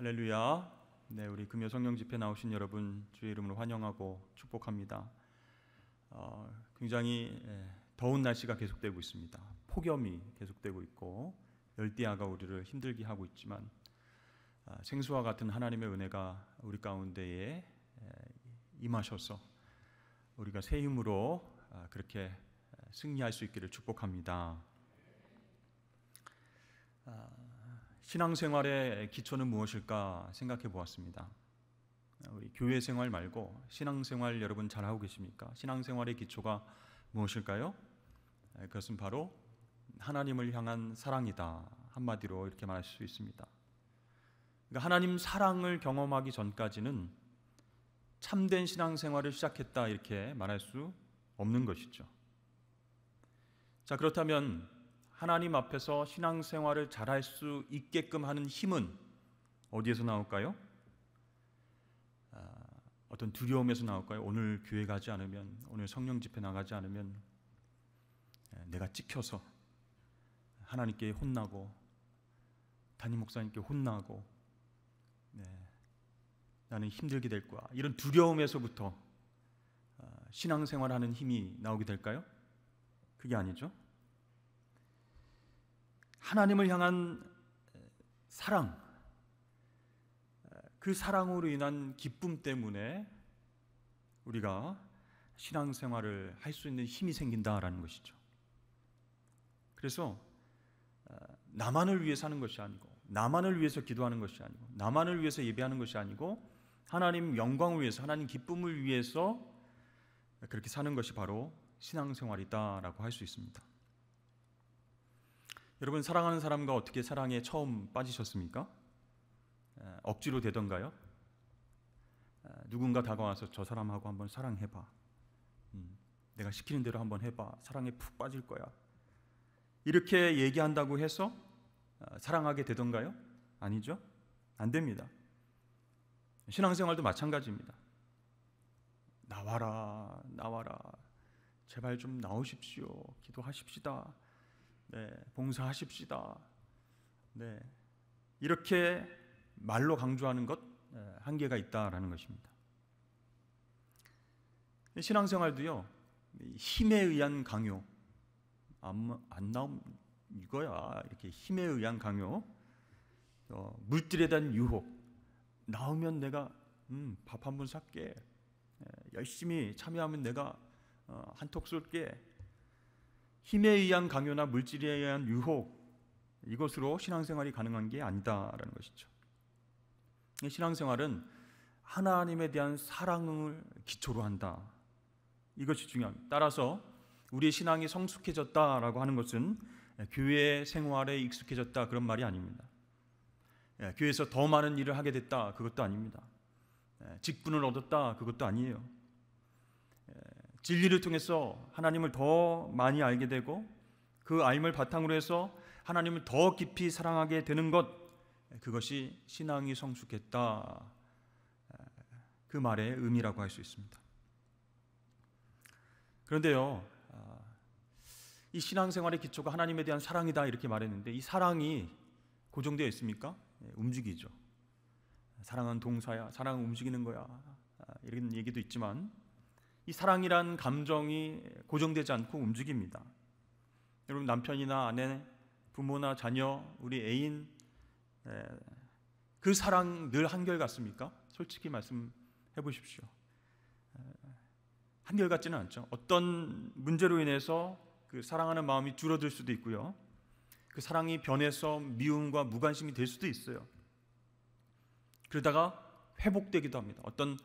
할렐루야. 네, 우리 금요 성령 집회 나오신 여러분 주의 이름으로 환영하고 축복합니다. 굉장히 더운 날씨가 계속되고 있습니다. 폭염이 계속되고 있고 열대야가 우리를 힘들게 하고 있지만 생수와 같은 하나님의 은혜가 우리 가운데에 임하셔서 우리가 새 힘으로 그렇게 승리할 수 있기를 축복합니다. 신앙생활의 기초는 무엇일까 생각해 보았습니다. 우리 교회 생활 말고 신앙생활 여러분 잘하고 계십니까? 신앙생활의 기초가 무엇일까요? 그것은 바로 하나님을 향한 사랑이다. 한마디로 이렇게 말할 수 있습니다. 그러니까 하나님 사랑을 경험하기 전까지는 참된 신앙생활을 시작했다 이렇게 말할 수 없는 것이죠. 자, 그렇다면 하나님 앞에서 신앙생활을 잘할 수 있게끔 하는 힘은 어디에서 나올까요? 어떤 두려움에서 나올까요? 오늘 교회 가지 않으면, 오늘 성령 집회 나가지 않으면 내가 찍혀서 하나님께 혼나고 담임 목사님께 혼나고 나는 힘들게 될 거야. 이런 두려움에서부터 신앙생활하는 힘이 나오게 될까요? 그게 아니죠. 하나님을 향한 사랑, 그 사랑으로 인한 기쁨 때문에 우리가 신앙생활을 할 수 있는 힘이 생긴다라는 것이죠. 그래서 나만을 위해 사는 것이 아니고, 나만을 위해서 기도하는 것이 아니고, 나만을 위해서 예배하는 것이 아니고 하나님 영광을 위해서, 하나님 기쁨을 위해서 그렇게 사는 것이 바로 신앙생활이다라고 할 수 있습니다. 여러분, 사랑하는 사람과 어떻게 사랑에 처음 빠지셨습니까? 억지로 되던가요? 누군가 다가와서 저 사람하고 한번 사랑해봐. 내가 시키는 대로 한번 해봐. 사랑에 푹 빠질 거야. 이렇게 얘기한다고 해서 사랑하게 되던가요? 아니죠? 안 됩니다. 신앙생활도 마찬가지입니다. 나와라, 나와라. 제발 좀 나오십시오. 기도하십시다. 네, 봉사하십시다. 네, 이렇게 말로 강조하는 것 한계가 있다라는 것입니다. 신앙생활도요, 힘에 의한 강요, 안 나오면 이거야. 이렇게 힘에 의한 강요, 물질에 대한 유혹, 나오면 내가 밥 한 번 살게, 열심히 참여하면 내가 한턱 쏠게. 힘에 의한 강요나 물질에 의한 유혹, 이것으로 신앙생활이 가능한 게 아니다라는 것이죠. 신앙생활은 하나님에 대한 사랑을 기초로 한다. 이것이 중요합니다. 따라서 우리의 신앙이 성숙해졌다라고 하는 것은 교회 생활에 익숙해졌다 그런 말이 아닙니다. 교회에서 더 많은 일을 하게 됐다 그것도 아닙니다. 직분을 얻었다 그것도 아니에요. 진리를 통해서 하나님을 더 많이 알게 되고 그 알을 바탕으로 해서 하나님을 더 깊이 사랑하게 되는 것, 그것이 신앙이 성숙했다, 그 말의 의미라고 할 수 있습니다. 그런데요, 이 신앙생활의 기초가 하나님에 대한 사랑이다 이렇게 말했는데 이 사랑이 고정되어 있습니까? 움직이죠. 사랑은 동사야, 사랑은 움직이는 거야, 이런 얘기도 있지만 이 사랑이란 감정이 고정되지 않고 움직입니다. 여러분, 남편이나 아내, 부모나 자녀, 우리 애인, 그 사랑 늘 한결같습니까? 솔직히 말씀해 보십시오. 한결같지는 않죠. 어떤 문제로 인해서 그 사랑하는 마음이 줄어들 수도 있고요. 그 사랑이 변해서 미움과 무관심이 될 수도 있어요. 그러다가 회복되기도 합니다. 어떤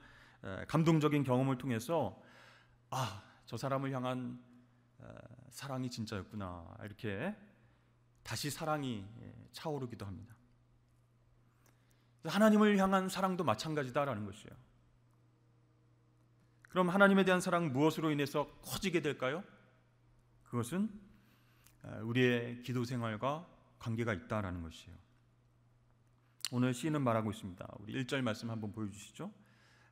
감동적인 경험을 통해서 저 사람을 향한 사랑이 진짜였구나, 이렇게 다시 사랑이 차오르기도 합니다. 하나님을 향한 사랑도 마찬가지다라는 것이에요. 그럼 하나님에 대한 사랑 무엇으로 인해서 커지게 될까요? 그것은 우리의 기도 생활과 관계가 있다라는 것이에요. 오늘 시인은 말하고 있습니다. 우리 1절 말씀 한번 보여주시죠.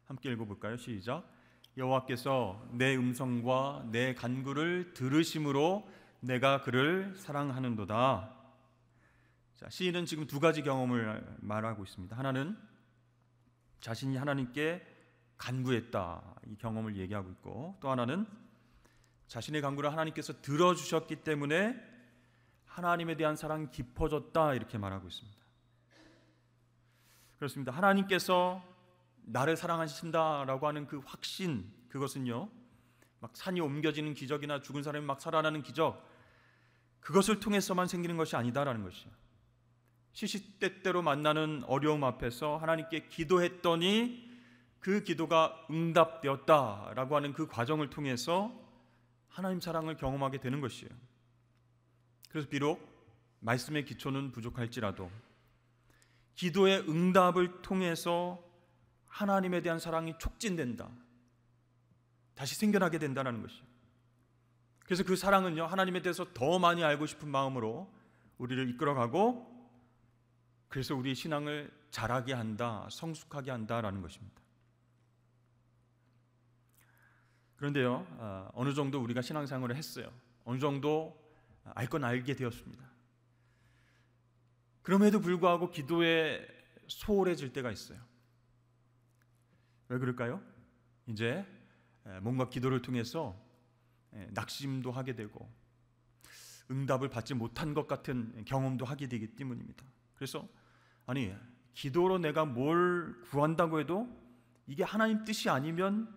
함께 읽어볼까요? 시작. 여호와께서 내 음성과 내 간구를 들으심으로 내가 그를 사랑하는도다. 자, 시인은 지금 두 가지 경험을 말하고 있습니다. 하나는 자신이 하나님께 간구했다, 이 경험을 얘기하고 있고, 또 하나는 자신의 간구를 하나님께서 들어주셨기 때문에 하나님에 대한 사랑이 깊어졌다, 이렇게 말하고 있습니다. 그렇습니다. 하나님께서 나를 사랑하신다라고 하는 그 확신, 그것은요, 막 산이 옮겨지는 기적이나 죽은 사람이 막 살아나는 기적, 그것을 통해서만 생기는 것이 아니다라는 것이요, 시시때때로 만나는 어려움 앞에서 하나님께 기도했더니 그 기도가 응답되었다라고 하는 그 과정을 통해서 하나님 사랑을 경험하게 되는 것이에요. 그래서 비록 말씀의 기초는 부족할지라도 기도의 응답을 통해서 하나님에 대한 사랑이 촉진된다, 다시 생겨나게 된다는 것이에요. 그래서 그 사랑은요, 하나님에 대해서 더 많이 알고 싶은 마음으로 우리를 이끌어가고, 그래서 우리의 신앙을 자라게 한다, 성숙하게 한다라는 것입니다. 그런데요, 어느 정도 우리가 신앙생활을 했어요. 어느 정도 알 건 알게 되었습니다. 그럼에도 불구하고 기도에 소홀해질 때가 있어요. 왜 그럴까요? 이제 뭔가 기도를 통해서 낙심도 하게 되고 응답을 받지 못한 것 같은 경험도 하게 되기 때문입니다. 그래서 아니, 기도로 내가 뭘 구한다고 해도 이게 하나님 뜻이 아니면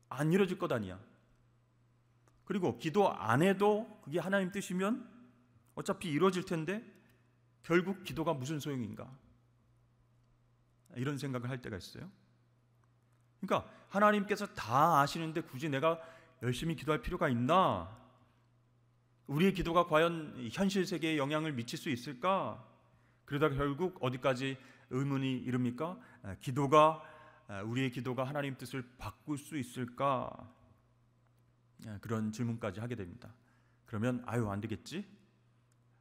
안 이루어질 것 아니야. 그리고 기도 안 해도 그게 하나님 뜻이면 어차피 이루어질 텐데 결국 기도가 무슨 소용인가, 이런 생각을 할 때가 있어요. 그러니까 하나님께서 다 아시는데 굳이 내가 열심히 기도할 필요가 있나? 우리의 기도가 과연 현실 세계에 영향을 미칠 수 있을까? 그러다가 결국 어디까지 의문이 이릅니까? 우리의 기도가 하나님 뜻을 바꿀 수 있을까? 그런 질문까지 하게 됩니다. 그러면 안 되겠지?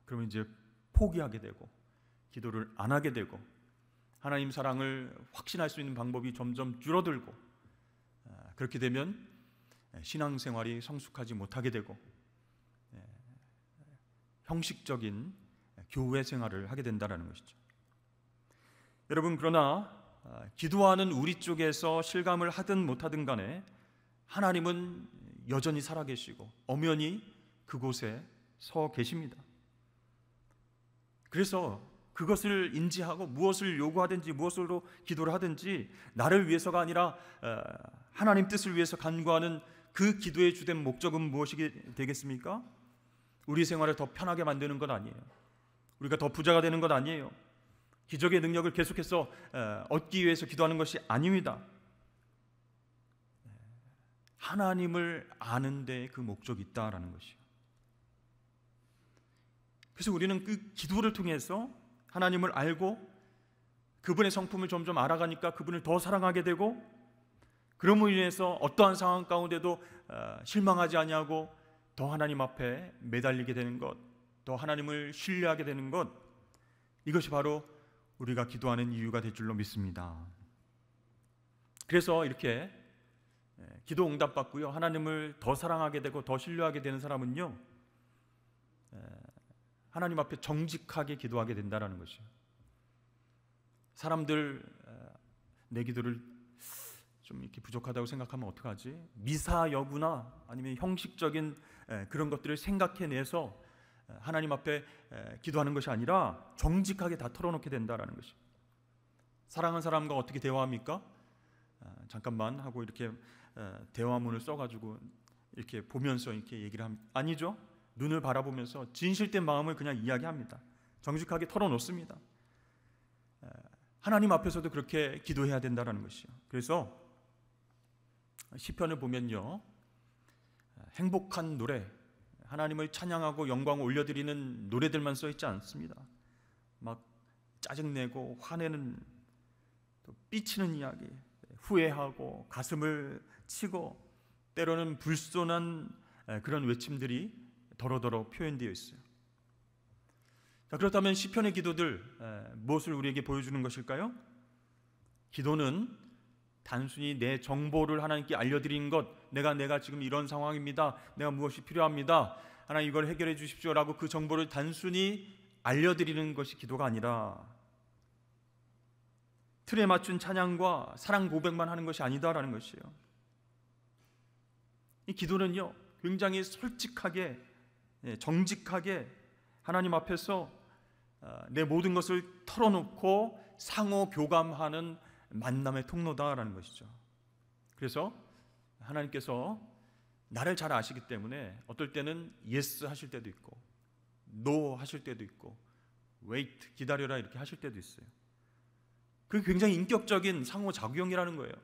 그러면 이제 포기하게 되고 기도를 안 하게 되고 하나님 사랑을 확신할 수 있는 방법이 점점 줄어들고, 그렇게 되면 신앙생활이 성숙하지 못하게 되고 형식적인 교회 생활을 하게 된다는 것이죠. 여러분, 그러나 기도하는 우리 쪽에서 실감을 하든 못하든 간에 하나님은 여전히 살아계시고 엄연히 그곳에 서 계십니다. 그래서 그것을 인지하고 무엇을 요구하든지 무엇으로 기도를 하든지 나를 위해서가 아니라 하나님 뜻을 위해서 간구하는 그 기도의 주된 목적은 무엇이 되겠습니까? 우리 생활을 더 편하게 만드는 것 아니에요. 우리가 더 부자가 되는 것 아니에요. 기적의 능력을 계속해서 얻기 위해서 기도하는 것이 아닙니다. 하나님을 아는 데 그 목적이 있다라는 것이요. 그래서 우리는 그 기도를 통해서 하나님을 알고 그분의 성품을 점점 알아가니까 그분을 더 사랑하게 되고, 그럼으로 인해서 어떠한 상황 가운데도 실망하지 아니하고 더 하나님 앞에 매달리게 되는 것, 더 하나님을 신뢰하게 되는 것, 이것이 바로 우리가 기도하는 이유가 될 줄로 믿습니다. 그래서 이렇게 기도 응답받고요, 하나님을 더 사랑하게 되고 더 신뢰하게 되는 사람은요, 하나님 앞에 정직하게 기도하게 된다는 것이에요. 사람들 내 기도를 좀 이렇게 부족하다고 생각하면 어떡하지? 미사 여구나 아니면 형식적인 그런 것들을 생각해내서 하나님 앞에 기도하는 것이 아니라 정직하게 다 털어놓게 된다는 것이에요. 사랑하는 사람과 어떻게 대화합니까? 잠깐만 하고 이렇게 대화문을 써가지고 이렇게 보면서 이렇게 얘기를 합니다. 아니죠. 눈을 바라보면서 진실된 마음을 그냥 이야기합니다. 정직하게 털어놓습니다. 하나님 앞에서도 그렇게 기도해야 된다는 것이요. 그래서 시편을 보면요, 행복한 노래, 하나님을 찬양하고 영광을 올려드리는 노래들만 써 있지 않습니다. 막 짜증내고 화내는, 또 삐치는 이야기, 후회하고 가슴을 치고 때로는 불손한 그런 외침들이 더러더러 표현되어 있어요. 자, 그렇다면 시편의 기도들 무엇을 우리에게 보여주는 것일까요? 기도는 단순히 내 정보를 하나님께 알려드리는 것, 내가 지금 이런 상황입니다, 내가 무엇이 필요합니다, 하나님 이걸 해결해 주십시오라고 그 정보를 단순히 알려드리는 것이 기도가 아니라 틀에 맞춘 찬양과 사랑 고백만 하는 것이 아니다라는 것이에요. 이 기도는요, 굉장히 솔직하게, 정직하게 하나님 앞에서 내 모든 것을 털어놓고 상호 교감하는 만남의 통로다라는 것이죠. 그래서 하나님께서 나를 잘 아시기 때문에 어떨 때는 yes 하실 때도 있고 no 하실 때도 있고 wait 기다려라 이렇게 하실 때도 있어요. 그게 굉장히 인격적인 상호작용이라는 거예요.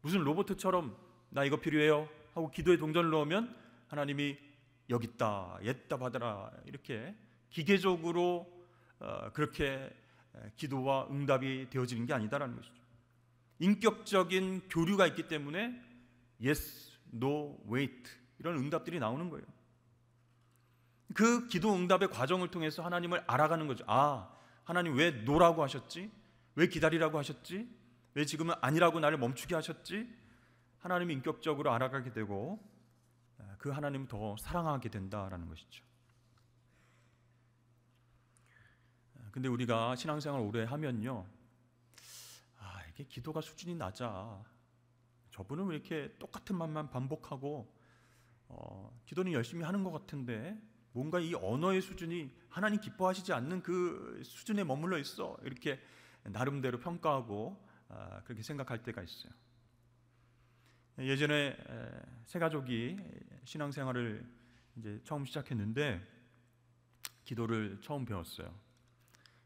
무슨 로봇처럼 나 이거 필요해요 하고 기도에 동전을 넣으면 하나님이 여기 있다, 옛다 받아라 이렇게 기계적으로 그렇게 기도와 응답이 되어지는 게 아니다라는 것이죠. 인격적인 교류가 있기 때문에 yes, no, wait 이런 응답들이 나오는 거예요. 그 기도 응답의 과정을 통해서 하나님을 알아가는 거죠. 아, 하나님 왜 no라고 하셨지? 왜 기다리라고 하셨지? 왜 지금은 아니라고 나를 멈추게 하셨지? 하나님이 인격적으로 알아가게 되고 그 하나님을 더 사랑하게 된다라는 것이죠. 근데 우리가 신앙생활 오래 하면요, 이게 기도가 수준이 낮아. 저분은 왜 이렇게 똑같은 말만 반복하고 기도는 열심히 하는 것 같은데 뭔가 이 언어의 수준이 하나님 기뻐하시지 않는 그 수준에 머물러 있어. 이렇게 나름대로 평가하고 그렇게 생각할 때가 있어요. 예전에 세 가족이 신앙생활을 이제 처음 시작했는데 기도를 처음 배웠어요.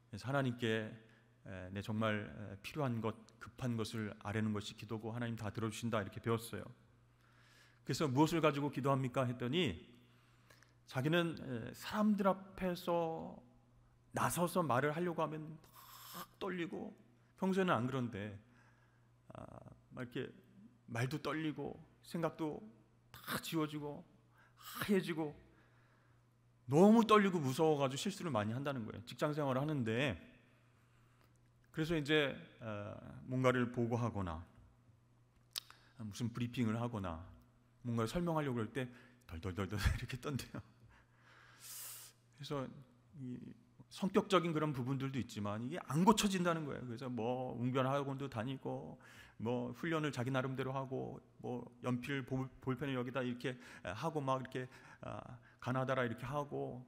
그래서 하나님께 내 정말 필요한 것, 급한 것을 아뢰는 것이 기도고 하나님 다 들어주신다 이렇게 배웠어요. 그래서 무엇을 가지고 기도합니까? 했더니 자기는 사람들 앞에서 나서서 말을 하려고 하면 막 떨리고 평소에는 안 그런데 막 이렇게 말도 떨리고 생각도 다 지워지고 하얘지고 너무 떨리고 무서워가지고 실수를 많이 한다는 거예요. 직장 생활을 하는데 그래서 이제 뭔가를 보고하거나 무슨 브리핑을 하거나 뭔가를 설명하려고 할 때 덜덜덜덜 이렇게 떤대요. 그래서 이 성격적인 그런 부분들도 있지만 이게 안 고쳐진다는 거예요. 그래서 뭐 웅변학원도 다니고 뭐 훈련을 자기 나름대로 하고 뭐 연필 볼펜을 여기다 이렇게 하고 막 이렇게 가나다라 이렇게 하고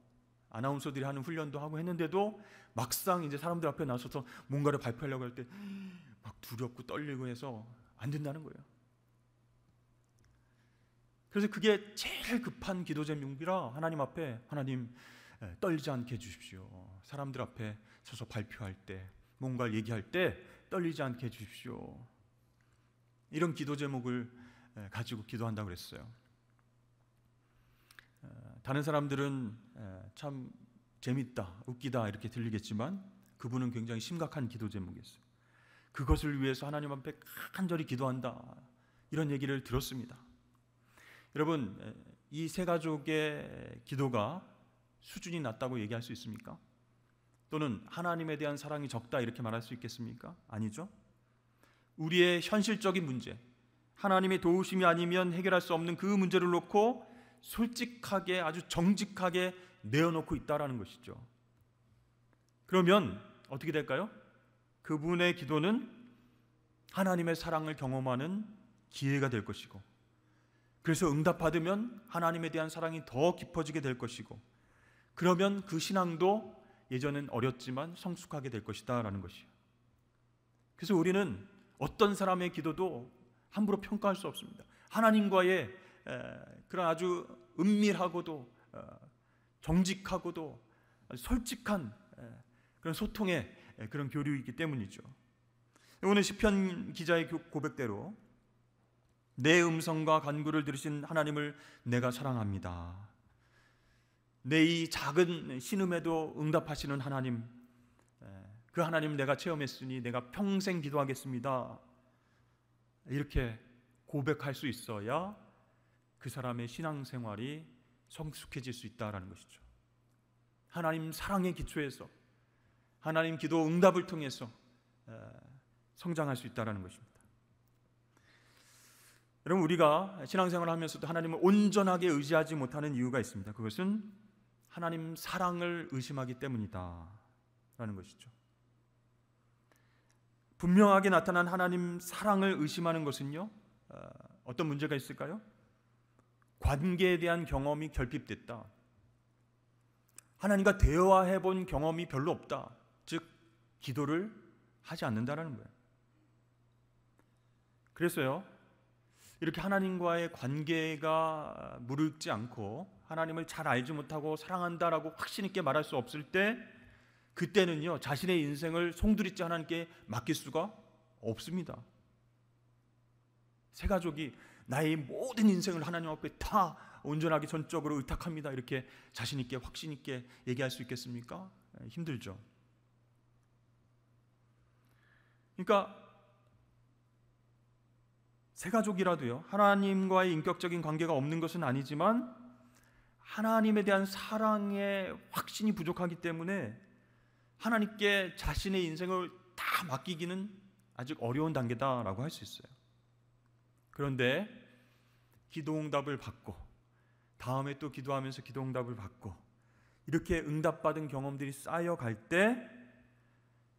아나운서들이 하는 훈련도 하고 했는데도 막상 이제 사람들 앞에 나서서 뭔가를 발표하려고 할 때 막 두렵고 떨리고 해서 안 된다는 거예요. 그래서 그게 제일 급한 기도 제목이라 하나님 앞에 하나님 떨리지 않게 해주십시오. 사람들 앞에 서서 발표할 때 뭔가를 얘기할 때 떨리지 않게 해주십시오. 이런 기도 제목을 가지고 기도한다고 그랬어요. 다른 사람들은 참 재밌다, 웃기다 이렇게 들리겠지만 그분은 굉장히 심각한 기도 제목이었어요. 그것을 위해서 하나님 앞에 간절히 기도한다 이런 얘기를 들었습니다. 여러분, 이 세 가족의 기도가 수준이 낮다고 얘기할 수 있습니까? 또는 하나님에 대한 사랑이 적다 이렇게 말할 수 있겠습니까? 아니죠. 우리의 현실적인 문제, 하나님의 도우심이 아니면 해결할 수 없는 그 문제를 놓고 솔직하게 아주 정직하게 내어놓고 있다라는 것이죠. 그러면 어떻게 될까요? 그분의 기도는 하나님의 사랑을 경험하는 기회가 될 것이고 그래서 응답받으면 하나님에 대한 사랑이 더 깊어지게 될 것이고 그러면 그 신앙도 예전엔 어렸지만 성숙하게 될 것이다 라는 것이에요. 그래서 우리는 어떤 사람의 기도도 함부로 평가할 수 없습니다. 하나님과의 그런 아주 은밀하고도 정직하고도 솔직한 그런 소통의 그런 교류이기 때문이죠. 오늘 시편 기자의 고백대로 내 음성과 간구를 들으신 하나님을 내가 사랑합니다. 내 이 작은 신음에도 응답하시는 하나님, 그 하나님 내가 체험했으니 내가 평생 기도하겠습니다. 이렇게 고백할 수 있어야 그 사람의 신앙생활이 성숙해질 수 있다는 것이죠. 하나님 사랑의 기초에서 하나님 기도 응답을 통해서 성장할 수 있다는 것입니다. 여러분, 우리가 신앙생활을 하면서도 하나님을 온전하게 의지하지 못하는 이유가 있습니다. 그것은 하나님 사랑을 의심하기 때문이다 라는 것이죠. 분명하게 나타난 하나님 사랑을 의심하는 것은요, 어떤 문제가 있을까요? 관계에 대한 경험이 결핍됐다. 하나님과 대화해 본 경험이 별로 없다. 즉 기도를 하지 않는다라는 거예요. 그래서요, 이렇게 하나님과의 관계가 무르익지 않고 하나님을 잘 알지 못하고 사랑한다라고 확신 있게 말할 수 없을 때, 그때는요 자신의 인생을 송두리째 하나님께 맡길 수가 없습니다. 새 가족이 나의 모든 인생을 하나님 앞에 다 온전하게 전적으로 의탁합니다, 이렇게 자신 있게 확신 있게 얘기할 수 있겠습니까? 힘들죠. 그러니까 새 가족이라도요, 하나님과의 인격적인 관계가 없는 것은 아니지만 하나님에 대한 사랑의 확신이 부족하기 때문에 하나님께 자신의 인생을 다 맡기기는 아직 어려운 단계다라고 할 수 있어요. 그런데 기도응답을 받고 다음에 또 기도하면서 기도응답을 받고 이렇게 응답받은 경험들이 쌓여갈 때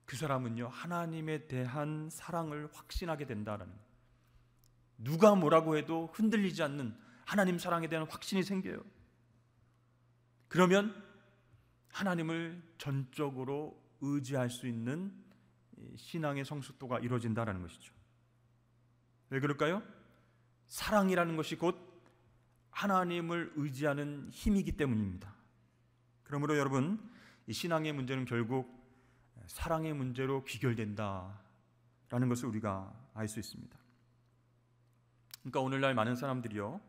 그 사람은요 하나님에 대한 사랑을 확신하게 된다라는 거예요. 누가 뭐라고 해도 흔들리지 않는 하나님 사랑에 대한 확신이 생겨요. 그러면 하나님을 전적으로 의지할 수 있는 신앙의 성숙도가 이루어진다는 것이죠. 왜 그럴까요? 사랑이라는 것이 곧 하나님을 의지하는 힘이기 때문입니다. 그러므로 여러분, 이 신앙의 문제는 결국 사랑의 문제로 귀결된다라는 것을 우리가 알 수 있습니다. 그러니까 오늘날 많은 사람들이요,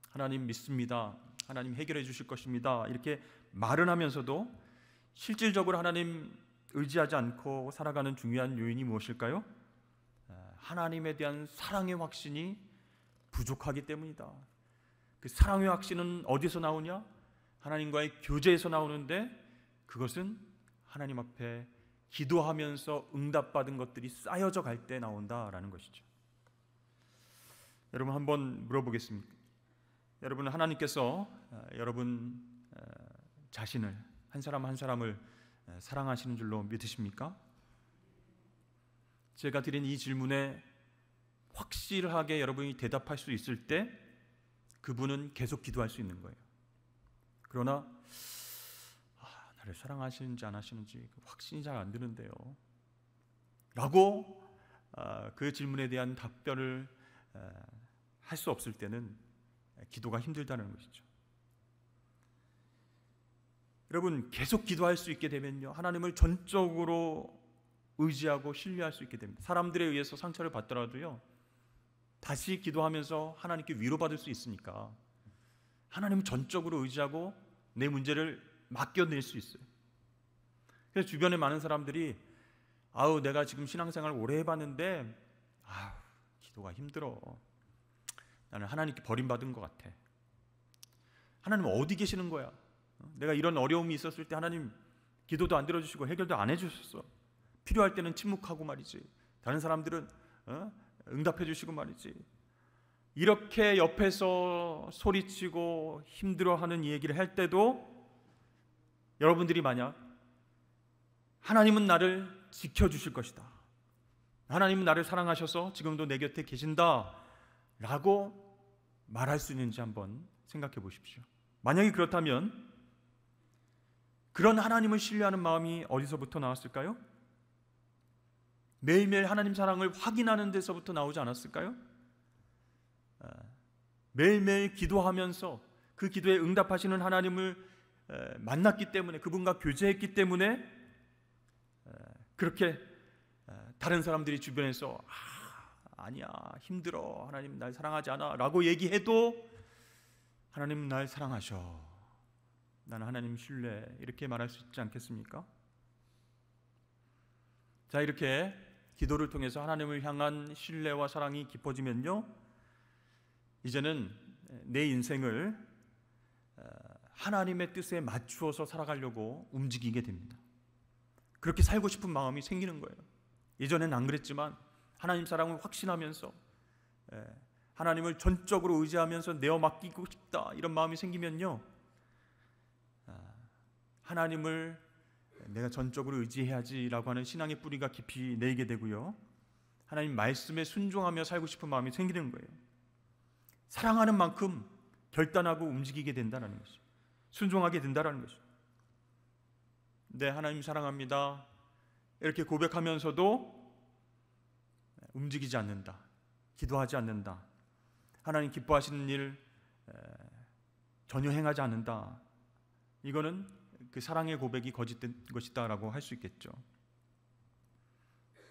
하나님 믿습니다, 하나님 해결해 주실 것입니다, 이렇게 말은 하면서도 실질적으로 하나님 의지하지 않고 살아가는 중요한 요인이 무엇일까요? 하나님에 대한 사랑의 확신이 부족하기 때문이다. 그 사랑의 확신은 어디서 나오냐? 하나님과의 교제에서 나오는데, 그것은 하나님 앞에 기도하면서 응답받은 것들이 쌓여져 갈 때 나온다라는 것이죠. 여러분, 한번 물어보겠습니다. 여러분, 하나님께서 여러분 자신을, 한 사람 한 사람을 사랑하시는 줄로 믿으십니까? 제가 드린 이 질문에 확실하게 여러분이 대답할 수 있을 때 그분은 계속 기도할 수 있는 거예요. 그러나 나를 사랑하시는지 안 하시는지 확신이 잘 안 드는데요 라고 그 질문에 대한 답변을 할 수 없을 때는 기도가 힘들다는 것이죠. 여러분, 계속 기도할 수 있게 되면요, 하나님을 전적으로 의지하고 신뢰할 수 있게 됩니다. 사람들에 의해서 상처를 받더라도요, 다시 기도하면서 하나님께 위로받을 수 있으니까 하나님을 전적으로 의지하고 내 문제를 맡겨낼 수 있어요. 그래서 주변에 많은 사람들이 내가 지금 신앙생활을 오래 해봤는데 기도가 힘들어, 나는 하나님께 버림받은 것 같아, 하나님 어디 계시는 거야, 내가 이런 어려움이 있었을 때 하나님 기도도 안 들어주시고 해결도 안 해주셨어, 필요할 때는 침묵하고 말이지, 다른 사람들은 응답해 주시고 말이지, 이렇게 옆에서 소리치고 힘들어하는 얘기를 할 때도 여러분들이 만약 하나님은 나를 지켜주실 것이다, 하나님은 나를 사랑하셔서 지금도 내 곁에 계신다 라고 말할 수 있는지 한번 생각해 보십시오. 만약에 그렇다면 그런 하나님을 신뢰하는 마음이 어디서부터 나왔을까요? 매일매일 하나님 사랑을 확인하는 데서부터 나오지 않았을까요? 매일매일 기도하면서 그 기도에 응답하시는 하나님을 만났기 때문에, 그분과 교제했기 때문에 그렇게 다른 사람들이 주변에서 아니야, 힘들어, 하나님 날 사랑하지 않아 라고 얘기해도 하나님 날 사랑하셔, 나는 하나님 신뢰, 이렇게 말할 수 있지 않겠습니까? 자, 이렇게 기도를 통해서 하나님을 향한 신뢰와 사랑이 깊어지면요, 이제는 내 인생을 하나님의 뜻에 맞추어서 살아가려고 움직이게 됩니다. 그렇게 살고 싶은 마음이 생기는 거예요. 예전엔 안 그랬지만 하나님 사랑을 확신하면서 하나님을 전적으로 의지하면서 내어 맡기고 싶다, 이런 마음이 생기면요, 하나님을 내가 전적으로 의지해야지라고 하는 신앙의 뿌리가 깊이 내리게 되고요. 하나님 말씀에 순종하며 살고 싶은 마음이 생기는 거예요. 사랑하는 만큼 결단하고 움직이게 된다는 것이죠. 순종하게 된다는 것이죠. 네, 하나님 사랑합니다. 이렇게 고백하면서도 움직이지 않는다. 기도하지 않는다. 하나님 기뻐하시는 일 전혀 행하지 않는다. 이거는 그 사랑의 고백이 거짓된 것이다라고 할 수 있겠죠.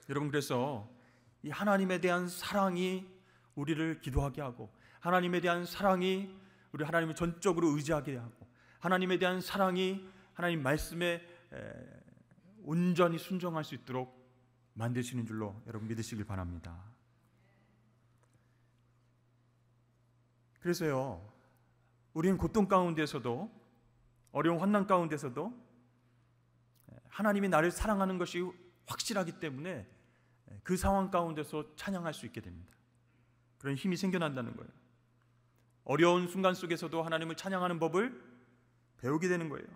여러분, 그래서 이 하나님에 대한 사랑이 우리를 기도하게 하고, 하나님에 대한 사랑이 우리 하나님을 전적으로 의지하게 하고, 하나님에 대한 사랑이 하나님 말씀에 온전히 순종할 수 있도록 만드시는 줄로 여러분 믿으시길 바랍니다. 그래서요, 우리는 고통 가운데서도, 어려운 환난 가운데서도 하나님이 나를 사랑하는 것이 확실하기 때문에 그 상황 가운데서 찬양할 수 있게 됩니다. 그런 힘이 생겨난다는 거예요. 어려운 순간 속에서도 하나님을 찬양하는 법을 배우게 되는 거예요.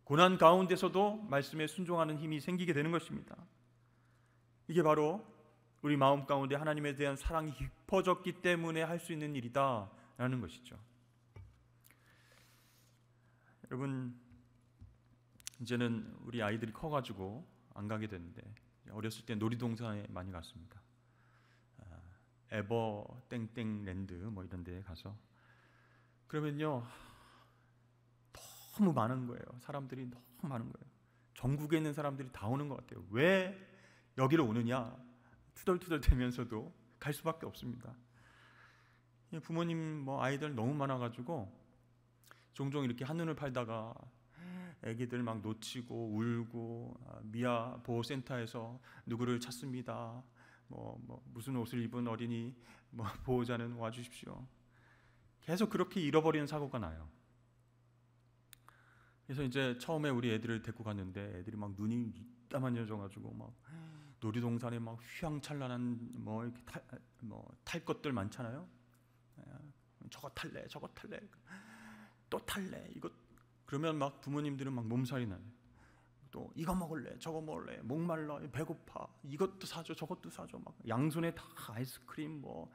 고난 가운데서도 말씀에 순종하는 힘이 생기게 되는 것입니다. 이게 바로 우리 마음 가운데 하나님에 대한 사랑이 깊어졌기 때문에 할 수 있는 일이다라는 것이죠. 여러분, 이제는 우리 아이들이 커가지고 안 가게 되는데, 어렸을 때 놀이동산에 많이 갔습니다. 에버 땡땡랜드 뭐 이런 데에 가서, 그러면요 너무 많은 거예요. 사람들이 너무 많은 거예요. 전국에 있는 사람들이 다 오는 것 같아요. 왜 여기로 오느냐? 투덜투덜 대면서도 갈 수밖에 없습니다. 부모님 뭐 아이들 너무 많아가지고 종종 이렇게 한눈을 팔다가 애기들 막 놓치고 울고, 미아 보호센터에서 누구를 찾습니다. 무슨 옷을 입은 어린이 보호자는 와주십시오. 계속 그렇게 잃어버리는 사고가 나요. 그래서 이제 처음에 우리 애들을 데리고 갔는데 애들이 막 눈이 이따만해져가지고 막 놀이동산에 막 휘황찬란한 이렇게 탈 것들 많잖아요. 저거 탈래, 저거 탈래, 또 탈래. 이거 그러면 막 부모님들은 막 몸살이 나요. 또 이거 먹을래, 저거 먹을래, 목말라, 배고파, 이것도 사줘, 저것도 사줘. 막 양손에 다 아이스크림 또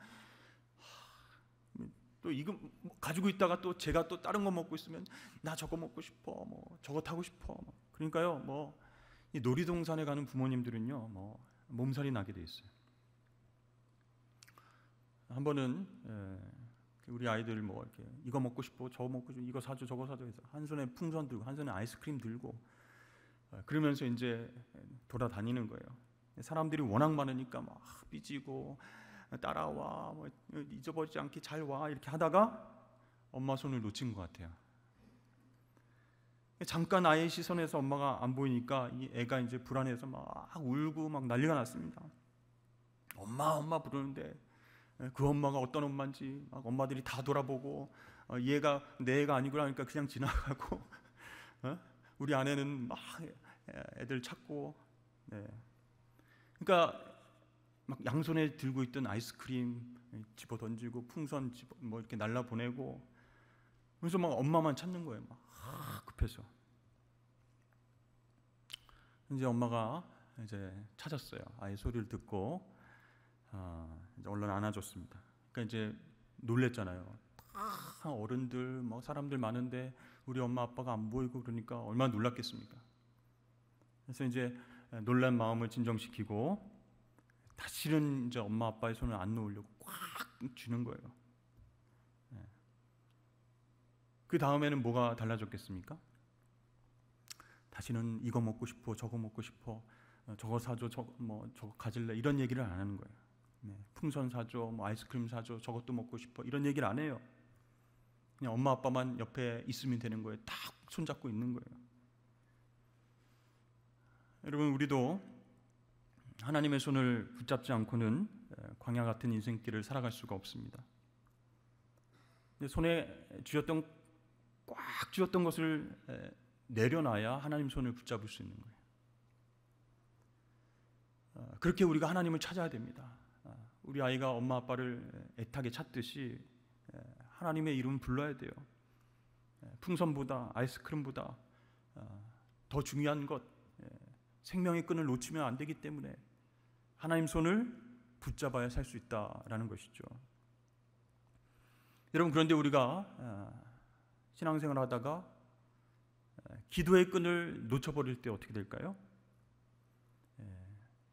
이거 가지고 있다가 또 제가 또 다른 거 먹고 있으면 나 저거 먹고 싶어, 저거 타고 싶어. 그러니까요, 이 놀이동산에 가는 부모님들은요, 몸살이 나게 돼 있어요. 한 번은 우리 아이들 이렇게 이거 먹고 싶어, 저거 먹고 싶어, 이거 사줘, 저거 사줘 해서 한 손에 풍선 들고 한 손에 아이스크림 들고 그러면서 이제 돌아다니는 거예요. 사람들이 워낙 많으니까 막 삐지고 따라와, 잊어버리지 않게 잘 와, 이렇게 하다가 엄마 손을 놓친 것 같아요. 잠깐 아이의 시선에서 엄마가 안 보이니까 이 애가 이제 불안해서 막 울고 막 난리가 났습니다. 엄마 부르는데 그 엄마가 어떤 엄마인지 막 엄마들이 다 돌아보고, 얘가 내 애가 아니구나 하니까 그냥 지나가고, 우리 아내는 막 애들 찾고, 그러니까 막 양손에 들고 있던 아이스크림 집어 던지고 풍선 이렇게 날라 보내고, 그래서 막 엄마만 찾는 거예요. 막 급해서. 이제 엄마가 이제 찾았어요. 아이 소리를 듣고 이제 얼른 안아줬습니다. 그러니까 이제 놀랬잖아요. 다 어른들 사람들 많은데 우리 엄마 아빠가 안 보이고 그러니까 얼마나 놀랐겠습니까? 그래서 이제 놀란 마음을 진정시키고 다시는 이제 엄마 아빠의 손을 안 놓으려고 꽉 쥐는 거예요. 그 다음에는 뭐가 달라졌겠습니까? 다시는 이거 먹고 싶어, 저거 먹고 싶어, 저거 사줘, 저거 가질래, 이런 얘기를 안 하는 거예요. 풍선 사줘, 아이스크림 사줘, 저것도 먹고 싶어, 이런 얘기를 안 해요. 그냥 엄마 아빠만 옆에 있으면 되는 거예요. 딱 손잡고 있는 거예요. 여러분, 우리도 하나님의 손을 붙잡지 않고는 광야 같은 인생길을 살아갈 수가 없습니다. 손에 꽉 쥐었던 것을 내려놔야 하나님 손을 붙잡을 수 있는 거예요. 그렇게 우리가 하나님을 찾아야 됩니다. 우리 아이가 엄마 아빠를 애타게 찾듯이 하나님의 이름 불러야 돼요. 풍선보다, 아이스크림보다 더 중요한 것, 생명의 끈을 놓치면 안 되기 때문에 하나님 손을 붙잡아야 살 수 있다라는 것이죠. 여러분, 그런데 우리가 신앙생활을 하다가 기도의 끈을 놓쳐버릴 때 어떻게 될까요?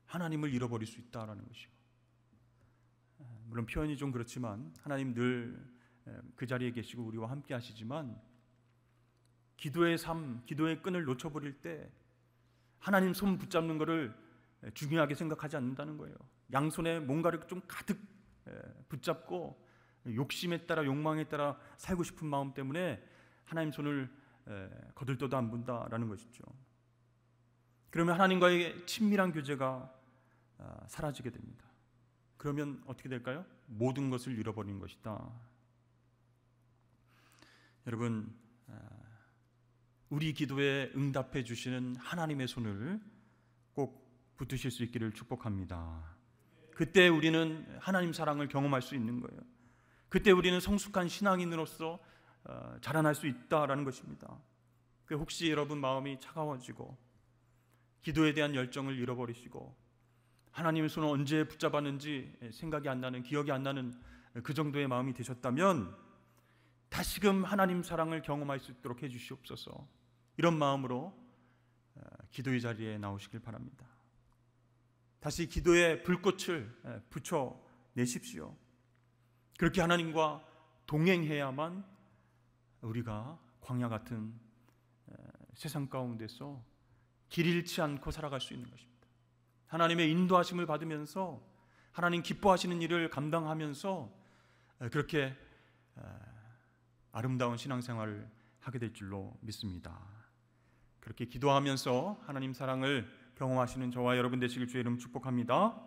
하나님을 잃어버릴 수 있다라는 것이죠. 물론 표현이 좀 그렇지만 하나님 늘 그 자리에 계시고 우리와 함께 하시지만 기도의 삶, 기도의 끈을 놓쳐버릴 때 하나님 손 붙잡는 것을 중요하게 생각하지 않는다는 거예요. 양손에 뭔가를 좀 가득 붙잡고 욕심에 따라, 욕망에 따라 살고 싶은 마음 때문에 하나님 손을 거들떠도 안 본다라는 것이죠. 그러면 하나님과의 친밀한 교제가 사라지게 됩니다. 그러면 어떻게 될까요? 모든 것을 잃어버린 것이다. 여러분, 우리 기도에 응답해 주시는 하나님의 손을 꼭 붙으실 수 있기를 축복합니다. 그때 우리는 하나님 사랑을 경험할 수 있는 거예요. 그때 우리는 성숙한 신앙인으로서 자라날 수 있다라는 것입니다. 혹시 여러분 마음이 차가워지고 기도에 대한 열정을 잃어버리시고 하나님의 손을 언제 붙잡았는지 생각이 안 나는, 기억이 안 나는 그 정도의 마음이 되셨다면 다시금 하나님 사랑을 경험할 수 있도록 해주시옵소서. 이런 마음으로 기도의 자리에 나오시길 바랍니다. 다시 기도의 불꽃을 붙여내십시오. 그렇게 하나님과 동행해야만 우리가 광야 같은 세상 가운데서 길 잃지 않고 살아갈 수 있는 것입니다. 하나님의 인도하심을 받으면서 하나님 기뻐하시는 일을 감당하면서 그렇게 아름다운 신앙생활을 하게 될 줄로 믿습니다. 그렇게 기도하면서 하나님 사랑을 경험하시는 저와 여러분 되시길 주의 이름 축복합니다.